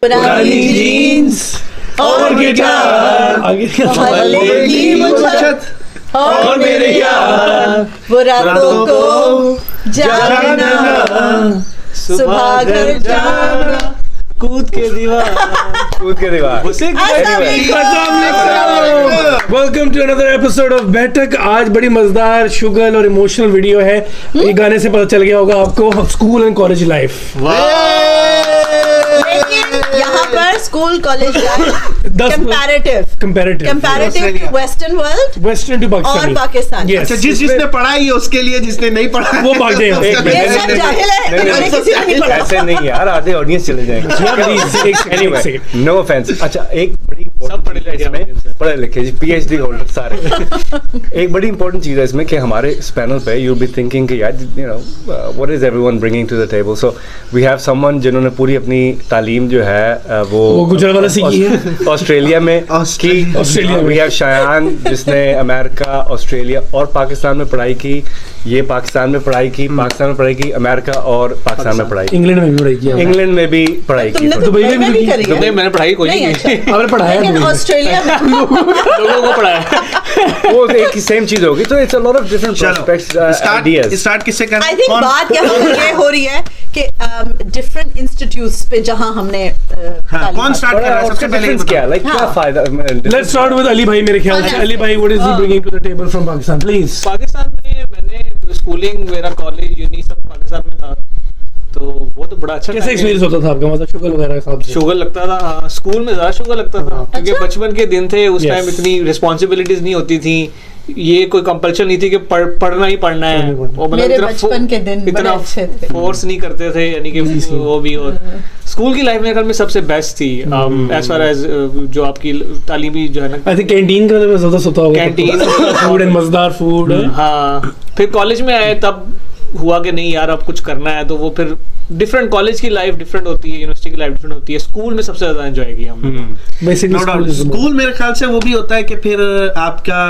पुरानी जीन्स और गिटार, मोहल्ले की मुछत और मेरे यार, वो रातों को जागना, सुबह घर जाना, कूद के दीवार welcome to another episode of Baithak. आज बड़ी मजेदार शुगल और इमोशनल वीडियो है। ये गाने से पता चल गया होगा आपको स्कूल एंड कॉलेज लाइफ। यहाँ पर school college comparative western world, western too और पाकिस्तान। Yes. अच्छा, जिसने पढ़ा ही उसके लिए, जिसने नहीं पढ़ा वो भाग जाएगा। ये सब जाहिल है, इन्होंने किसी ने नहीं पढ़ा। ऐसे नहीं यार, आधे ऑडियंस चले जाएंगे। Anyway, no offence. अच्छा, एक बड़ी सब पढ़े लिखे पीएचडी होल्डर सारे। एक बड़ी इंपॉर्टेंट चीज है इसमें कि हमारे इस पैनल पे यू बी थिंकिंग कि यार you know what is everyone bringing to the table. So we have someone जिन्होंने पूरी अपनी तालीम जो है वो गुजरात वाला सीखी है ऑस्ट्रेलिया में ऑस्ट्रेलिया में। वी हैव शायान जिसने अमेरिका, ऑस्ट्रेलिया और पाकिस्तान में पढ़ाई की। ये पाकिस्तान में पढ़ाई की, पाकिस्तान में पढ़ाई की, अमेरिका और पाकिस्तान में पढ़ाई की, इंग्लैंड में भी पढ़ाई की, इंग्लैंड में भी पढ़ाई की। दुबई में भी करी है। मैंने पढ़ाई कोई नहीं की। आपने पढ़ाया लेकिन ऑस्ट्रेलिया में लोगों को पढ़ाया। वो एक ही सेम चीज होगी। तो it's a lot of different prospects, ideas. Start किससे करना? आई थिंक बात ये हो रही है कि डिफरेंट इंस्टीट्यूट्स पे जहां हमने कौन स्टार्ट कर रहा है? सबसे पहले क्या लाइक क्या फायदा? लेट्स स्टार्ट विद अली भाई। मेरे ख्याल से अली भाई, what is he bringing to the table from Pakistan please? Pakistan में मैंने स्कूलिंग, मेरा कॉलेज, यूनी सब पाकिस्तान में था, तो वो तो बड़ा अच्छा। कैसा एक्सपीरियंस होता था आपका, मतलब शुगर वगैरह हिसाब से? शुगर लगता था, हाँ, स्कूल में ज्यादा शुगर लगता था क्योंकि बचपन के दिन थे उस Yes. टाइम, इतनी रिस्पॉन्सिबिलिटीज नहीं होती थी, ये कोई कंपल्शन नहीं थी कि पढ़ना ही पढ़ना है। और मतलब मेरे इतना बचपन के दिन बड़े इतना अच्छे थे। फोर्स नहीं करते थे, यानी कि वो भी। और स्कूल की लाइफ मेरे ख्याल में सबसे बेस्ट थी एज फार एज जो आपकी तालीमी जो है ना। आई थिंक कैंटीन का तो ज्यादा होता होगा, कैंटीन फूड एंड मजेदार फूड। हाँ, फिर कॉलेज में आए तब हुआ कि नहीं यार अब कुछ करना है, तो वो फिर डिफरेंट, कॉलेज की लाइफ डिफरेंट होती है, यूनिवर्सिटी की लाइफ डिफरेंट होती है। स्कूल में सबसे ज्यादा एंजॉय किया हमने। बेसिकली स्कूल मेरे ख्याल से वो भी होता है कि फिर आपका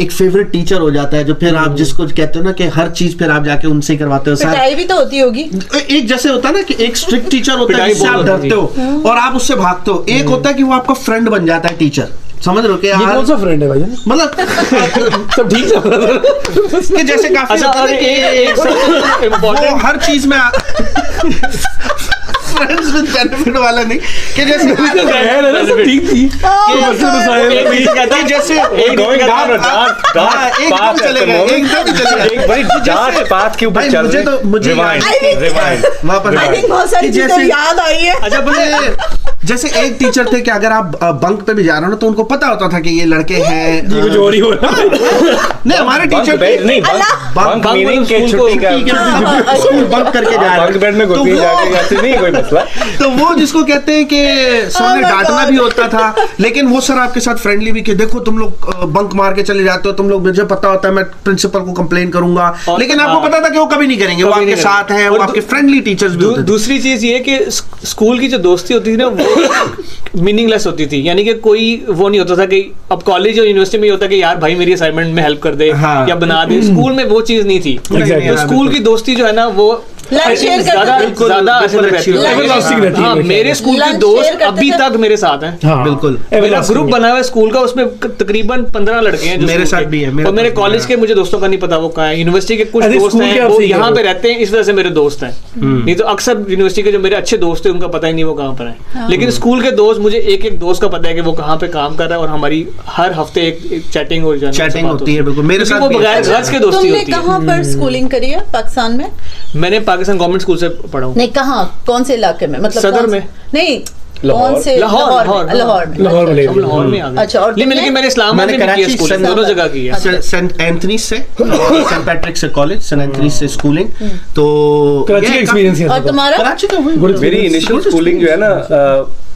एक फेवरेट टीचर हो जाता है, जो फिर आप जिसको कहते हो ना कि हर चीज फिर आप जाके उनसे ही करवाते हो। पिटाई भी तो होती होगी। एक जैसे होता है ना कि एक स्ट्रिक्ट टीचर होता है जिससे आप डरते हो और आप उससे भागते हो। एक होता है कि वो आपका फ्रेंड बन जाता है टीचर। समझ रहे हो कि ये यार कौन सा फ्रेंड है भाई? मतलब सब ठीक चल रहा था कि जैसे काफी अच्छा, होता है ना कि वो हर चीज में फ्रेंड्स विद बेनिफिट वाला नहीं कि जैसे सब ठीक थी। कि जैसे एकदम चलेगा, एकदम चलेगा। एक बड़ी जांच बात के ऊपर भाई, चल मुझे रही। तो मुझे रिवाइंड वापस आई थिंक बहुत सारी चीजें याद आई है। अच्छा जैसे एक टीचर थे कि अगर आप बंक पे भी जा रहे हो ना तो उनको पता होता था कि ये लड़के हैं। ये कुछ और ही हो रहा है। नहीं, हमारे टीचर नहीं, बंक मीनिंग के छुट्टी का स्कूल बंक करके जा रहे बंक बेड में घुस के जाके ऐसे नहीं कोई मसला। तो वो जिसको कहते हैं कि सर ने डांटना भी होता था, लेकिन वो सर आपके साथ फ्रेंडली भी कि देखो तुम लोग बंक मार के चले जाते हो, तुम लोग, मुझे पता होता है मैं प्रिंसिपल को कंप्लेन करूंगा, लेकिन आपको पता था कि वो कभी नहीं करेंगे, वो आपके साथ हैं, वो आपके फ्रेंडली टीचर्स भी होते थे। दूसरी चीज ये कि स्कूल की जो दोस्ती होती थी ना वो मीनिंगलेस होती थी, यानी कि कोई वो नहीं होता था कि अब कॉलेज और यूनिवर्सिटी में होता कि यार भाई मेरी असाइनमेंट में हेल्प कर दे या बना दे। स्कूल में वो चीज नहीं थी। तो स्कूल की दोस्ती जो है ना वो ज्यादा असर रहती है। हाँ, मेरे स्कूल के दोस्त अभी तक मेरे साथ हैं। बिल्कुल, मेरा ग्रुप बना हुआ है स्कूल का, उसमें तकरीबन 15 लड़के हैं जो मेरे साथ भी है। और मेरे कॉलेज के मुझे दोस्तों का नहीं पता वो कहाँ है। यूनिवर्सिटी के कुछ दोस्त हैं वो यहाँ पे रहते हैं, इस वजह से मेरे दोस्त हैं। नहीं तो अक्सर यूनिवर्सिटी के जो मेरे अच्छे दोस्त हैं उनका पता ही नहीं वो कहाँ पर है। लेकिन स्कूल के दोस्त, मुझे एक एक दोस्त का पता है कि वो कहाँ पे काम कर रहा है, और हमारी हर हफ्ते एक चैटिंग हो जाती है। चैटिंग होती है, बिल्कुल मेरे साथ वो बगैर घर के दोस्ती तुमने होती है। कहाँ पर स्कूलिंग करी है पाकिस्तान में? मैंने पाकिस्तान गवर्नमेंट स्कूल से पढ़ा हूँ। नहीं, कहाँ, कौन से इलाके में? मतलब सदर में? नहीं, लाहौर। कौन से? लाहौर लाहौर लाहौर में आ गए। अच्छा, और लेकिन मैंने इस्लामाबाद में भी किया स्कूलिंग, दोनों जगह की है। सेंट एंथनी से, सेंट पैट्रिक से कॉलेज, सेंट एंथनी से स्कूलिंग। तो कराची का एक्सपीरियंस है। और तुम्हारा? कराची का हुई। मेरी इनिशियल स्कूलिंग जो है ना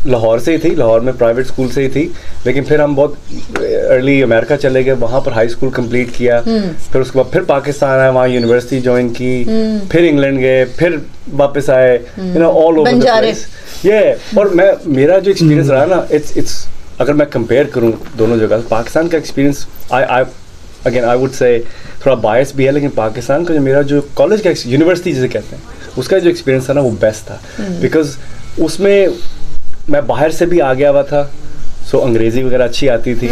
लाहौर से ही थी, लाहौर में प्राइवेट स्कूल से ही थी। लेकिन फिर हम बहुत अर्ली अमेरिका चले गए, वहाँ पर हाई स्कूल कंप्लीट किया। फिर उसके बाद फिर पाकिस्तान आए, वहाँ यूनिवर्सिटी ज्वाइन की, फिर इंग्लैंड गए, फिर वापस आए, you know all over the place. ये और मेरा जो एक्सपीरियंस रहा ना, इट्स अगर मैं कंपेयर करूँ दोनों जगह, पाकिस्तान का एक्सपीरियंस आई वुड से थोड़ा बायस भी है, लेकिन पाकिस्तान का जो मेरा जो कॉलेज का यूनिवर्सिटी जिसे कहते हैं उसका जो एक्सपीरियंस था ना वो बेस्ट था। बिकॉज उसमें मैं बाहर से भी आ गया हुआ था, सो अंग्रेजी वगैरह अच्छी आती थी।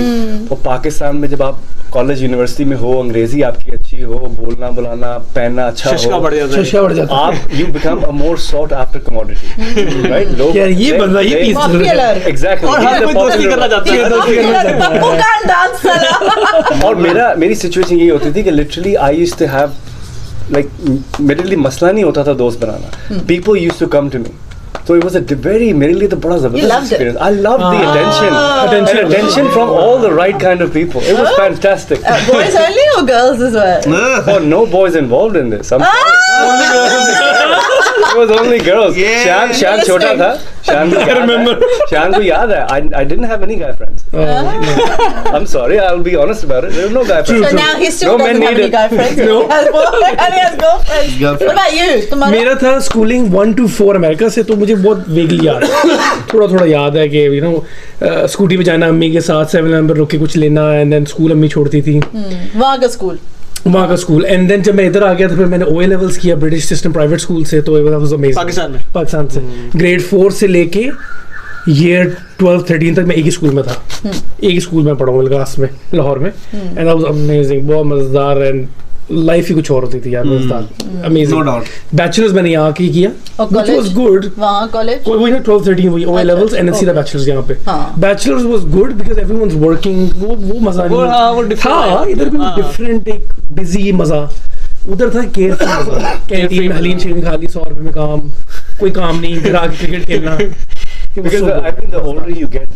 और पाकिस्तान में जब आप कॉलेज यूनिवर्सिटी में हो, अंग्रेजी आपकी अच्छी हो, बोलना बुलाना पहनना अच्छा शशका बढ़ जाता है। शशका बढ़ जाता है। आप you become a more sought after commodity, right? लोग यार ये बंदा ये पीस एग्जैक्टली, और हर कोई दोस्ती करना चाहता है। पप्पू can't dance साला। और मेरी सिचुएशन यही होती थी कि literally I used to have like, मेरे लिए मसला नहीं होता था दोस्त बनाना। People used to come to me, so it was मेरे लिए तो बड़ा जबरदस्त experience. I loved the attention from all the right kind of people. It was fantastic. Boys only or girls as well? Oh, no boys involved in this. I'm sorry. It was only girls. Yeah. Shan छोटा था. Shan को याद है. I didn't have any guy friends. I'm sorry. I'll be honest about it. There were no guy friends. So now he still No doesn't men have any needed. guy friends. No. He has and he has girlfriends. What about you? तुम्हारा? मेरा था schooling 1 to 4 America से, तो मुझे बहुत vaguely याद है। थोड़ा याद है कि यू नो स्कूटी पे जाना अम्मी के साथ, 7 नंबर रुक के कुछ लेना, एंड देन स्कूल अम्मी छोड़ती थी, वहाँ का स्कूल। वहाँ का स्कूल। एंड देन जब मैं इधर आ गया तो फिर मैंने OA लेवल्स किया ब्रिटिश सिस्टम प्राइवेट स्कूल से, तो it was amazing। पाकिस्तान से ग्रेड 4 से लेके ईयर 12-13 तक मैं एक ही स्कूल में था, एक ही स्कूल में पढ़ा हूँ क्लास में, लाहौर में। एंड दैट वाज अमेजिंग, बहुत मजेदार, एंड लाइफ ही कुछ और होती थी यार, मजेदार, अमेजिंग। No doubt. बैचलर्स मैंने यहाँ की किया, और which was good। वहाँ कॉलेज वही ना 12-13 वही OA levels and then सीधा बैचलर्स यहाँ पे। Bachelors was good because everyone's working, वो मजा वो नहीं था। इधर भी डिफरेंट एक बिजी मजा, उधर था केयरफुल मजा। कैंटीन में हलीम शेम खा ली, 100 रुपए में काम, कोई काम नहीं, फिर आके क्रिकेट खेलना। Because I think the older you get,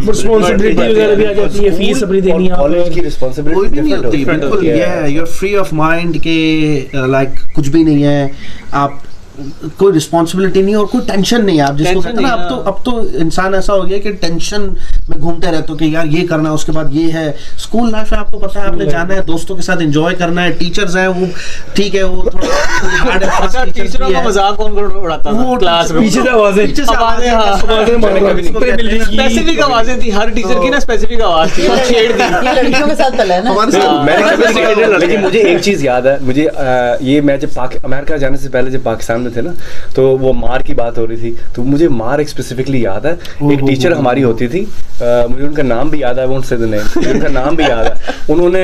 responsibility वगैरह भी आ जाती है, फीस अपनी देनी है, कॉलेज की कोई रिस्पॉन्सिबिलिटी भी नहीं होती, बिल्कुल। you're free of mind के like कुछ भी नहीं है, आप कोई रिस्पॉन्सिबिलिटी नहीं और कोई टेंशन नहीं है। आप जिसको कहते हैं ना, अब तो इंसान ऐसा हो गया कि टेंशन में घूमते रहते हो कि यार ये करना है, उसके बाद ये है। स्कूल लाइफ है, आपको पता है आपने जाना है, दोस्तों के साथ एंजॉय करना है। टीचर्स हैं वो ठीक है, वो थोड़ा हार्ड है। टीचरों का मजाक कौन उड़ाता था क्लास में? पीछे से आवाजें, स्पेसिफिक आवाजें थी, हर टीचर की ना स्पेसिफिक आवाज थी, छेड़ दी। ये लड़कियों के साथ पला है ना। लेकिन मुझे एक चीज याद है, मुझे ये मैं जब अमेरिका जाने से पहले जब पाकिस्तान में थे ना, तो वो मार की बात हो रही थी, तो मुझे मार एक स्पेसिफिकली याद है। एक टीचर हमारी होती थी, मुझे उनका नाम भी याद है, वो उनसे उनका नाम भी याद है। उन्होंने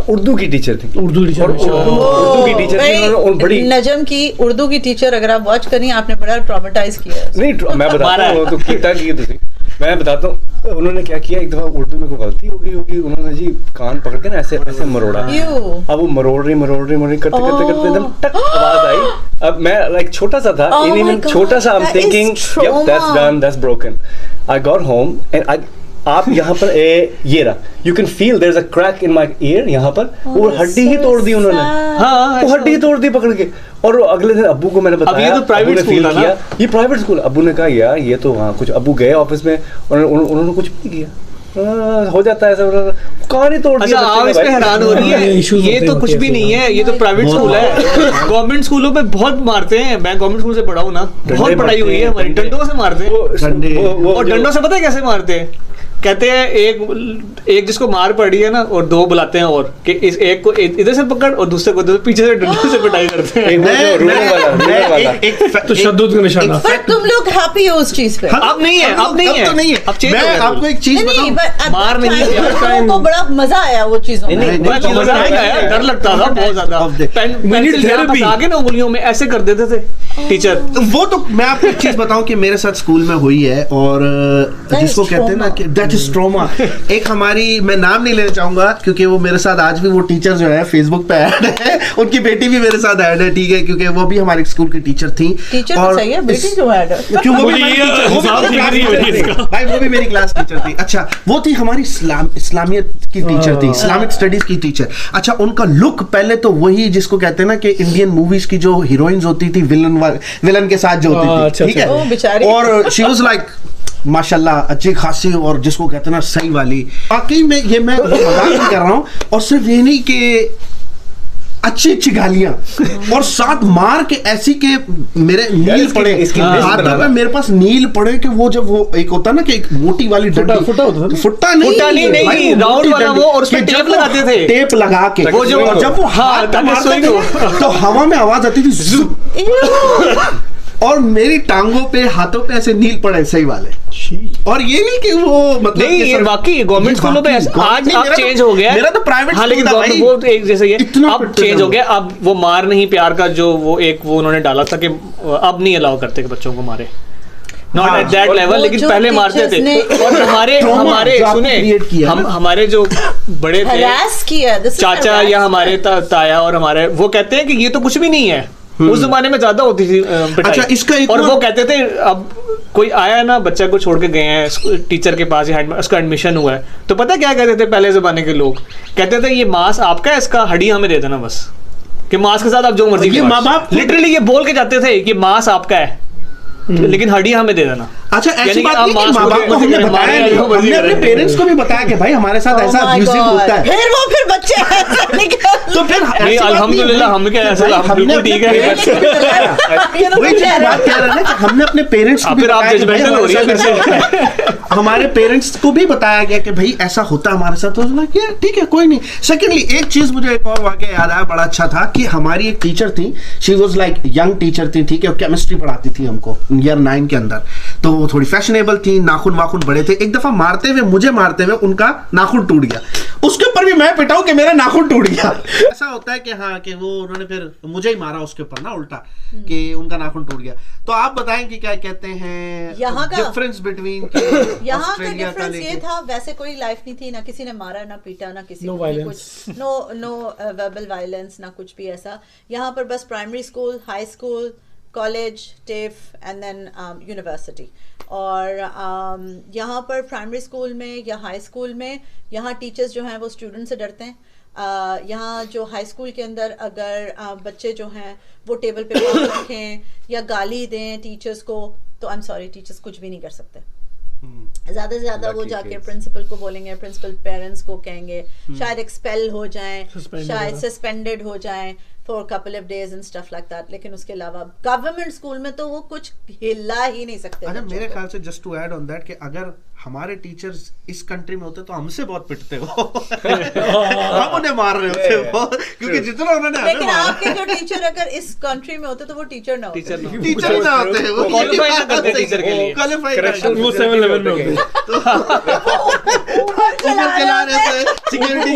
उर्दू की टीचर थी, उर्दू की टीचर थी, बड़ी नजम की उर्दू की टीचर। अगर आप वॉच करिए, आपने बड़ा ट्रॉमेटाइज किया है। नहीं, मैं बताता हूँ तो कितना की तुसी, मैं बताता हूँ। उन्होंने क्या किया, एक दफा उर्दू में कोई गलती हो गई होगी, उन्होंने जी कान पकड़ के ना ऐसे मरोड़ा। अब वो मरोड़ रही करते एकदम टक आवाज आई। अब मैं लाइक छोटा सा था, छोटा सा, I am thinking yup that's done, that's broken. I got home and आप यहाँ पर ये रहा, you can feel there is a crack in my ear, यहाँ पर वो हड्डी ही तोड़ दी उन्होंने। हाँ, वो हड्डी ही तोड़ दी पकड़ के। और अगले दिन अब्बू को मैंने बताया, अब ये तो प्राइवेट स्कूल था, ये प्राइवेट स्कूल। अब्बू ने कहा यार ये तो वहाँ कुछ, अब्बू गए ऑफिस में, उन्होंने कुछ नहीं किया। हो जाता है ऐसा, कहानी तोड़ दिया। अच्छा, आप इस पे हैरान हो रही है, ये तो कुछ भी नहीं है, ये तो प्राइवेट स्कूल है। गवर्नमेंट स्कूलों पे बहुत मारते हैं, मैं गवर्नमेंट स्कूल से पढ़ा हूँ ना, बहुत पढ़ाई हुई है हमारी, डंडों से मारते हैं। और डंडों से पता है कैसे मारते हैं? कहते हैं एक जिसको मार पड़ी है ना, और 2 बुलाते हैं, और कि इस एक को इधर से पकड़ और दूसरे को पीछे से डंडों से पिटाई करते हैं। तो शद्दुत का निशाना। पर तुम लोग हैप्पी हो उस चीज पे? अब नहीं है, अब नहीं है, अब चेंज हो गया। मैं आपको एक चीज बताऊं, मार नहीं है, को बड़ा मजा आया वो चीजों में। मजा आया, डर लगता था बहुत ज्यादा। पेंसिल आगे ना उंगलियों में ऐसे कर देते थे टीचर। वो तो मैं आपको एक चीज बताऊं कि मेरे साथ स्कूल में हुई है, और जिसको कहते हैं ना कि दैट इज ट्रॉमा। एक हमारी, मैं नाम नहीं लेना चाहूंगा क्योंकि वो मेरे साथ आज भी वो टीचर जो है फेसबुक पे ऐड है, उनकी बेटी भी मेरे साथ ऐड है, ठीक है, क्योंकि वो भी हमारे स्कूल की टीचर थी। टीचर तो सही है, बेटी क्यों ऐड है? क्यों? वो भी मेरी क्लास टीचर थी। अच्छा, वो थी हमारी इस्लामियत की टीचर थी, इस्लामिक स्टडीज की टीचर। अच्छा, उनका लुक पहले तो वही जिसको कहते हैं ना कि इंडियन मूवीज की जो हीरोइंस होती थी, विलन के साथ जो होती थी, ठीक है, और शी वाज लाइक माशाल्लाह अच्छी खासी, और जिसको कहते हैं ना सही वाली। वाकई में ये मैं मजाक नहीं कर रहा हूँ। और सिर्फ ये नहीं कि अच्छी गालियां, और साथ मार के ऐसी के मेरे नील पड़े, हाथों में मेरे पास नील पड़े कि वो जब वो एक होता ना कि एक मोटी वाली डंडी, फुट्टा नहीं राउंड वाला वो, और उसमें टेप लगाते थे, टेप लगा के, वो जब वो हाथ मारते थे तो हवा में आवाज आती थी, और मेरी टांगों पे हाथों पे ऐसे नील पड़े सही वाले। और ये नहीं कि वो मतलब नहीं, ये वाकई गवर्नमेंट स्कूलों पे आज अब चेंज हो गया। मेरा तो प्राइवेट हाँ, लेकिन स्कूल था वो एक जैसे ये इतना अब पिटते चेंज थे हो गया। अब वो मार नहीं प्यार का जो वो उन्होंने डाला था कि अब नहीं अलाउ करते कि बच्चों को मारे, नॉट एट दैट लेवल, लेकिन पहले मारते थे। और हमारे सुने हमारे जो बड़े थे चाचा या हमारे ताया और हमारे, वो कहते हैं कि ये तो कुछ भी नहीं है। उस जमाने में ज्यादा होती थी पिटाई। अच्छा, इसका और वो कहते थे अब कोई आया ना बच्चा को छोड़ के गए हैं टीचर के पास या उसका एडमिशन हुआ है, तो पता क्या कहते थे पहले जमाने के लोग? कहते थे ये मांस आपका है, इसका हड्डी हमें दे देना बस, कि मांस के साथ आप जो मर्जी। माँ बाप लिटरली ये बोल के जाते थे कि मांस आपका है लेकिन हड्डी हमें दे देना। अच्छा, ऐसी बात नहीं कि माँ बाप को हमने हमने बताया नहीं, हमने अपने पेरेंट्स को भी बताया कि भाई हमारे साथ ऐसा अब्यूसिव होता है। फिर बच्चे तो फिर नहीं, अल्हम्दुलिल्लाह हम क्या ऐसा बिल्कुल ठीक है। वही चीज बात कह रहे हैं ना कि हमने अपने पेरेंट्स को भी फिर आप बताया कि भाई जजमेंटल हो रही हमारे है साथ हमारे पेरेंट्स को भी बताया गया कि भाई ऐसा होता है हमारे साथ। तो कि ठीक है कोई नहीं। सेकेंडली एक चीज मुझे एक और वाकया याद आया, बड़ा अच्छा था कि हमारी एक टीचर थी, she was like young teacher थी, ठीक है, केमिस्ट्री पढ़ाती थी हमको ईयर 9 के अंदर। तो वो थोड़ी फैशनेबल थी, नाखून वाखून बड़े थे। एक दफा मुझे मारते हुए उनका नाखून टूट गया। उसके ऊपर भी मैं पिटाऊं कि मेरा नाखून टूट गया। ऐसा होता है कि हाँ कि वो उन्होंने फिर मुझे ही मारा उसके ऊपर ना उल्टा, कि उनका नाखून टूट गया। तो आप बताएं कि क्या कहते हैं यहाँ का डिफरेंस बिटवीन यहाँ का डिफरेंस ये था, वैसे कोई लाइफ नहीं थी, ना किसी ने मारा ना पीटा, ना किसी No को violence. कुछ नो वर्बल वायलेंस, ना कुछ भी ऐसा। यहाँ पर बस primary school, high school, college, TAFE and then university. और यहाँ पर प्राइमरी स्कूल में या हाई स्कूल में यहाँ टीचर्स जो हैं वो स्टूडेंट से डरते हैं। यहाँ जो हाई स्कूल के अंदर अगर बच्चे जो हैं वो टेबल पे पाँव रखें या गाली दें टीचर्स को, तो आई एम सॉरी, टीचर्स कुछ भी नहीं कर सकते। ज्यादा से ज्यादा वो जाके प्रिंसिपल को बोलेंगे, प्रिंसिपल पेरेंट्स को कहेंगे, शायद एक्सपेल हो जाएं, शायद सस्पेंडेड हो जाएं for couple of days and stuff like that. लेकिन उसके अलावा गवर्नमेंट स्कूल में तो वो कुछ हिला ही नहीं सकते। अच्छा, मेरे ख्याल से just to add on that कि अगर हमारे टीचर्स इस कंट्री में होते तो हमसे बहुत पिटते हो। हम उन्हें मार रहे होते वो, क्योंकि जितना उन्होंने हमें लेकिन मारा। आपके जो टीचर अगर इस कंट्री में होते तो वो टीचर ना होते। टीचर ना होते हैं, वो क्वालिफाई ना करते टीचर के लिए। क्वालिफाई वो 7-11 में होते हैं। चला रहे थे, सिक्योरिटी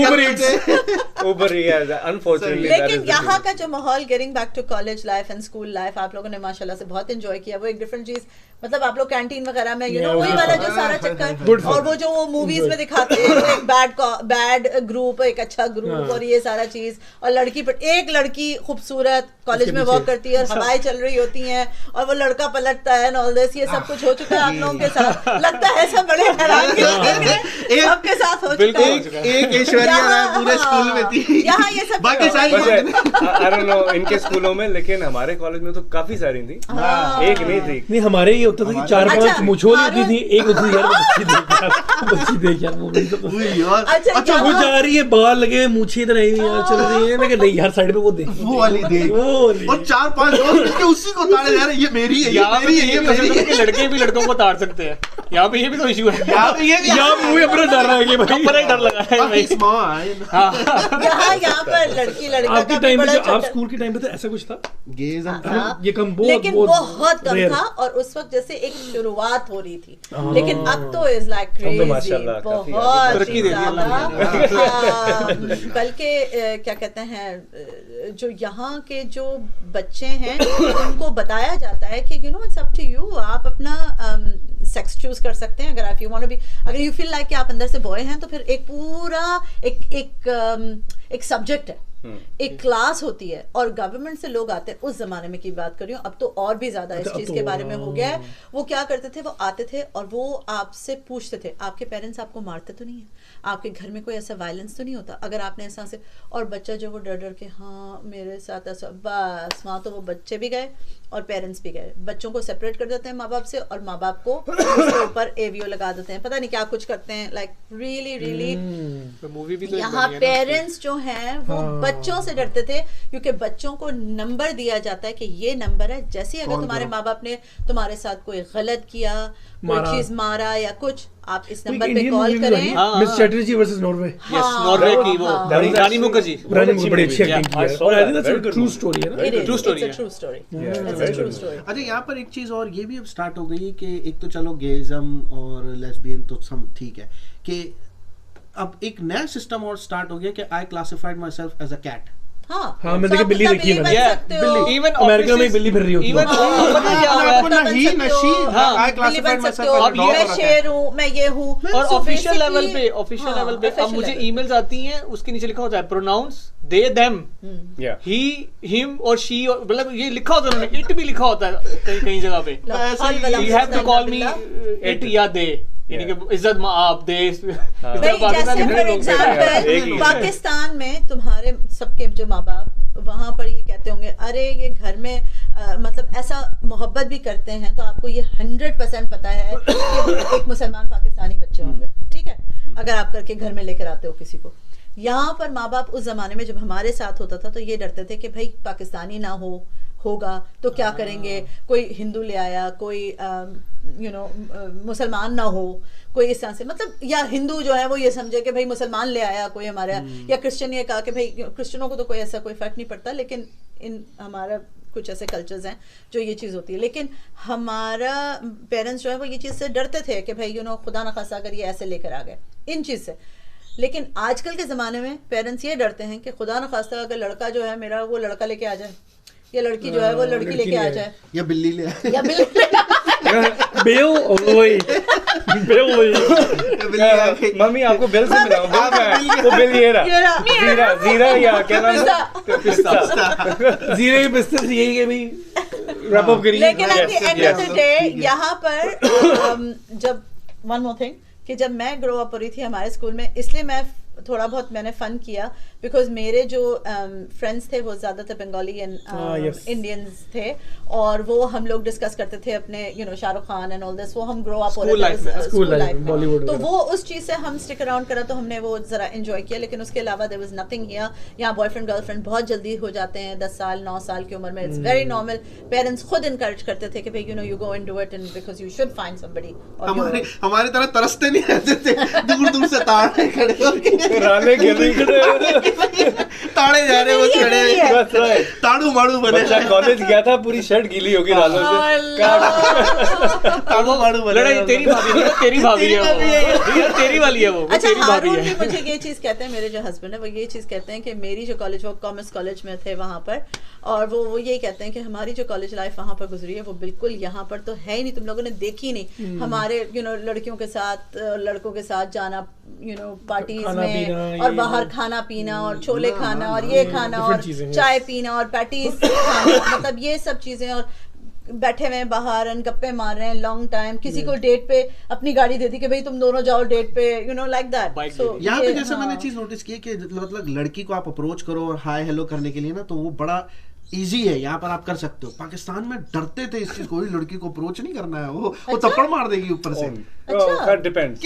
ऊबर ही है अनफॉर्चुनेटली। लेकिन यहाँ का जो माहौल, getting back to college life and school life, आप लोगों ने माशाल्लाह से बहुत एंजॉय किया। वो एक डिफरेंट चीज, मतलब आप लोग कैंटीन वगैरह में वही वाला जो सारा चक्कर, और वो जो वो मूवीज में दिखाते हैं, एक बैड ग्रुप, एक अच्छा ग्रुप, और ये सारा चीज, और एक लड़की खूबसूरत कॉलेज में वॉक करती है और हवाएं चल रही होती हैं और वो लड़का पलटता है, ऑल दिस, ये सब कुछ हो चुका है आप लोगों के साथ। लगता है सब बड़े हैरान सबके साथ हो चुका है। एक ऐश्वर्या राय पूरे स्कूल में थी, यहाँ ये सब बाकी सारी आई डोंट नो इनके स्कूलों में, लेकिन हमारे कॉलेज में तो काफी सारी थी, एक नहीं थी। नहीं, हमारे ये होता था कि 4-5 मुझोल होती थी, एक होती थी यार बच्ची देख यार वो अच्छा वो जा रही है, बाल लगे, मूछें इधर आई यार चल रही है। मैं नहीं यार साइड पे वो देख, वो वाली देख, और 4-5 दोस्त मिलके उसी को ताड़े जा रहे हैं, ये मेरी है, यहाँ पे ये पसंद है कि लड़के भी लड़कों को ताड़ सकते हैं। यहाँ पे ये भी तो इशू है। यहाँ मुझे अपना डर रहा है कि भाई अपना ही डर लगा है भाई। यहाँ पर लड़की लड़का आपके का टाइम बड़ा पे, आप चक्कर। स्कूल के टाइम पे तो ऐसा कुछ था? हाँ, ये कम लेकिन बहुत कम rare। था, और उस वक्त जैसे एक शुरुआत हो रही थी, लेकिन अब तो इज लाइक क्रेजी, माशाल्लाह काफी बहुत तरक्की ही दे दी ज्यादा। बल्कि क्या कहते हैं, जो यहाँ के जो बच्चे हैं उनको बताया जाता है कि you know it's up to you, आप अपना सेक्स चूज कर सकते हैं। अगर आप यू वांट टू बी, अगर यू फील लाइक कि आप अंदर से बॉय हैं, तो फिर एक पूरा एक सब्जेक्ट है, एक क्लास होती है, और गवर्नमेंट से लोग आते हैं। उस जमाने में की बात कर रही हूँ, अब तो और भी ज्यादा इस चीज के बारे में हो गया है। वो क्या करते थे, वो आते थे और वो आपसे पूछते थे, आपके पेरेंट्स आपको मारते तो नहीं है, आपके घर में कोई ऐसा वायलेंस तो नहीं होता, अगर आपने ऐसा से, और बच्चा जो वो डर डर के, हाँ मेरे साथ ऐसा, बस वहां तो वो बच्चे भी गए और पेरेंट्स भी गए। बच्चों को सेपरेट कर देते हैं माँ बाप से, और माँ बाप को उसके ऊपर एवीओ लगा देते हैं, पता नहीं क्या कुछ करते हैं, लाइक रियली मूवी भी तो यहाँ पेरेंट्स जो हैं वो बच्चों से डरते थे, क्योंकि बच्चों को नंबर दिया जाता है कि ये नंबर है, जैसे ही अगर तुम्हारे माँ बाप ने तुम्हारे साथ कोई गलत किया, कोई चीज मारा या कुछ, आप इस नंबर पे कॉल करें। Miss Chatterjee versus Norway, yes, Norway की वो रानी मुखर्जी, बड़ी अच्छी एक्टिंग की है, और I think that's a true story है ना, ट्रू स्टोरी है। True story, it's a true story. अच्छा, यहाँ पर एक चीज और ये भी अब स्टार्ट हो गई है कि एक तो चलो गेइज्म और लेस्बियन तो सब ठीक है, कि अब एक नया सिस्टम और स्टार्ट हो गया कि I classified myself as a cat. हाँ, मैंने देखा बिल्ली देखी है मैंने, इवन अमेरिका में बिल्ली फिर रही होती है, इवन पता क्या हुआ है, मैं शेर हूँ, मैं ये हूँ, और ऑफिशियल लेवल पे अब मुझे ईमेल्स आती हैं, उसके नीचे लिखा होता है pronouns they them, he him और शी, मतलब ये लिखा होता है उन्होंने, इट भी लिखा होता है कहीं जगह पे, you have to call me it या दे, यानी कि इज्जत आप दे। जैसे फॉर एग्जांपल पाकिस्तान में तुम्हारे सबके जो माँ बाप वहाँ पर ये कहते होंगे, अरे ये घर में मतलब ऐसा मोहब्बत भी करते हैं, तो आपको ये 100% पता है कि एक मुसलमान पाकिस्तानी बच्चे होंगे, ठीक है, अगर आप करके घर में लेकर आते हो किसी को। यहाँ पर माँ बाप उस जमाने में जब हमारे साथ होता था तो ये डरते थे कि भाई पाकिस्तानी ना होगा तो क्या करेंगे, कोई हिंदू ले आया, कोई मुसलमान ना हो, कोई इस तरह से, मतलब या हिंदू जो है वो ये समझे कि भाई मुसलमान ले आया कोई हमारा, या क्रिश्चियन ये कहा कि भाई क्रिश्चियनों को तो कोई ऐसा कोई फर्क नहीं पड़ता, लेकिन इन हमारा कुछ ऐसे कल्चर्स हैं जो ये चीज़ होती है। लेकिन हमारा पेरेंट्स जो है वो ये चीज़ से डरते थे कि भाई खुदा न खासा अगर ये ऐसे लेकर आ गए इन चीज़ से। लेकिन आजकल के ज़माने में पेरेंट्स ये डरते हैं कि खुदा न खास्ता अगर लड़का जो है मेरा वो लड़का लेके आ जाए, या लड़की जो है वो लड़की लेके आ जाए, या बिल्ली ले आए, या बिल्ली मम्मी आपको बिल से मिलाऊं, वो बिल ये रहा, जीरा या क्या नाम है, पिस्ता, जीरे के पिस्ते से यही है भाई, रैप अप करिए। लेकिन at the end of the day यहाँ पर जब वन मोर थिंग कि जब मैं ग्रो अप हो रही थी हमारे स्कूल में, इसलिए मैं थोड़ा बहुत मैंने फन किया बिकॉज मेरे जो फ्रेंड्स थे वो ज़्यादातर बंगाली एंड इंडियंस थे, और वो हम लोग डिस्कस करते थे अपने Shahrukh Khan and all this, वो हम ग्रो अप हो रहे थे स्कूल लाइफ में, तो वो उस चीज़ से हम स्टिक अराउंड करा, तो हमने वो ज़रा एंजॉय किया। लेकिन उसके अलावा देयर वाज नथिंग हियर। यहाँ बॉयफ्रेंड गर्लफ्रेंड बहुत जल्दी हो जाते हैं, 10 साल 9 साल की उम्र में, इट्स वेरी नॉर्मल। पेरेंट्स खुद इनकरेज करते थे कि भाई you go and do it and because you should find somebody. हमारी तरह तरसते नहीं रहते थे, दूर दूर से ताड़े खड़े राले ताड़े जा रहे, वो खड़े ताड़ू माड़ू बने। कॉलेज गया था, पूरी शर्ट गीली होगी रालों से, ताड़ू माड़ू बने। लड़ाई तेरी भाभी नहीं, तेरी भाभी है वो, तेरी वाली है वो। अच्छा, हारून भी मुझे ये चीज कहते हैं, मेरे जो हस्बैंड है वो ये चीज कहते हैं कि मेरी जो कॉलेज, वो कॉमर्स कॉलेज में थे वहाँ पर, और वो यही कहते हैं कि हमारी जो कॉलेज लाइफ वहाँ पर गुजरी है वो बिल्कुल यहाँ पर तो है ही नहीं, तुम लोगों ने देखी नहीं। हमारे लड़कियों के साथ लड़कों के साथ जाना पार्टीज में, और बाहर खाना पीना, और छोले खाना, और ये खाना, और चाय पीना, और पैटीज खाना, मतलब ये सब चीजें, और बैठे हुए हैं बाहर एंड गप्पे मार रहे हैं लॉन्ग टाइम। किसी को डेट पे अपनी गाड़ी दे दी कि भाई तुम दोनों जाओ डेट पे, लाइक दैट। सो यहाँ पे जैसे मैंने चीज नोटिस की कि मतलब लड़की को आप अप्रोच करो और हाय हेलो करने के लिए ना, तो वो बड़ा इजी है, यहाँ पर आप कर सकते हो। पाकिस्तान में डरते थे इस चीज को, लड़की को अप्रोच नहीं करना है, वो थप्पड़ मार देगी ऊपर से। डिपेंड्स,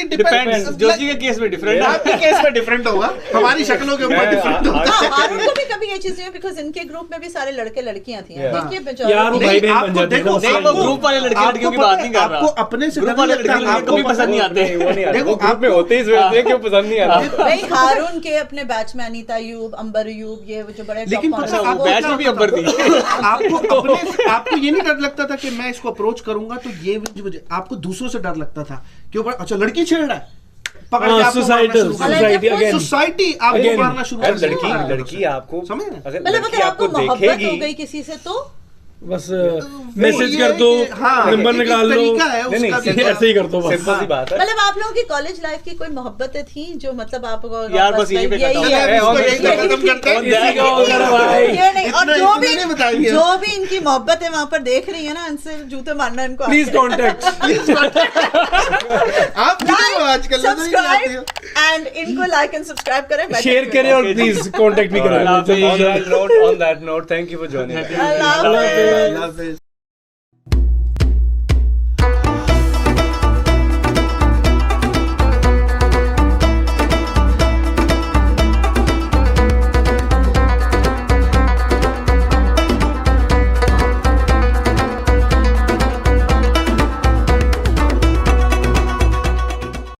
जोशी के केस में डिफरेंट है, आपके केस में डिफरेंट होगा, हमारी शक्लों के ऊपर डिफरेंट होगा। हारून को भी कभी ये चीजें हैं बिकॉज़ इनके ग्रुप में भी सारे लड़के लड़कियां थी। देखिए यार भाई बहन बन जाते हैं। देखो ग्रुप वाले लड़के लड़कियों की बात नहीं कर रहा, आपको अपने से ग्रुप वाले लड़के कभी पसंद नहीं आते। देखो ग्रुप में होते इस वजह से क्यों पसंद नहीं आते भाई। हारून के अपने बैच में अनीता अयूब, अंबर अयूब, ये जो बड़े लेकिन बैच में भी अंबर थी। आपको ये नहीं डर लगता था कि मैं इसको अप्रोच करूंगा तो ये आपको दूसरों से डर लगता था क्यों? अच्छा लड़की छेड़ रहा है, सोसाइटी आपको मारना शुरू कर देगी। लड़की आपको समझ, अगर लड़की आपको देखेगी हो गई किसी से तो बस मैसेज कर दो, नंबर निकाल लो, ऐसे ही कर दो, बस सिंपल सी बात है। मतलब आप लोगों की कॉलेज लाइफ की कोई मोहब्बतें थी जो मतलब आपको यार बस यही पे और जो भी इनकी मोहब्बत है वहाँ पर देख रही है ना, इनसे जूते मारना इनको। प्लीज कॉन्टेक्ट आप आजकल एंड इनको लाइक एंड सब्सक्राइब करें, शेयर करें, और प्लीज कॉन्टेक्ट भी करें। On that note, thank you for joining us. I love it. love it.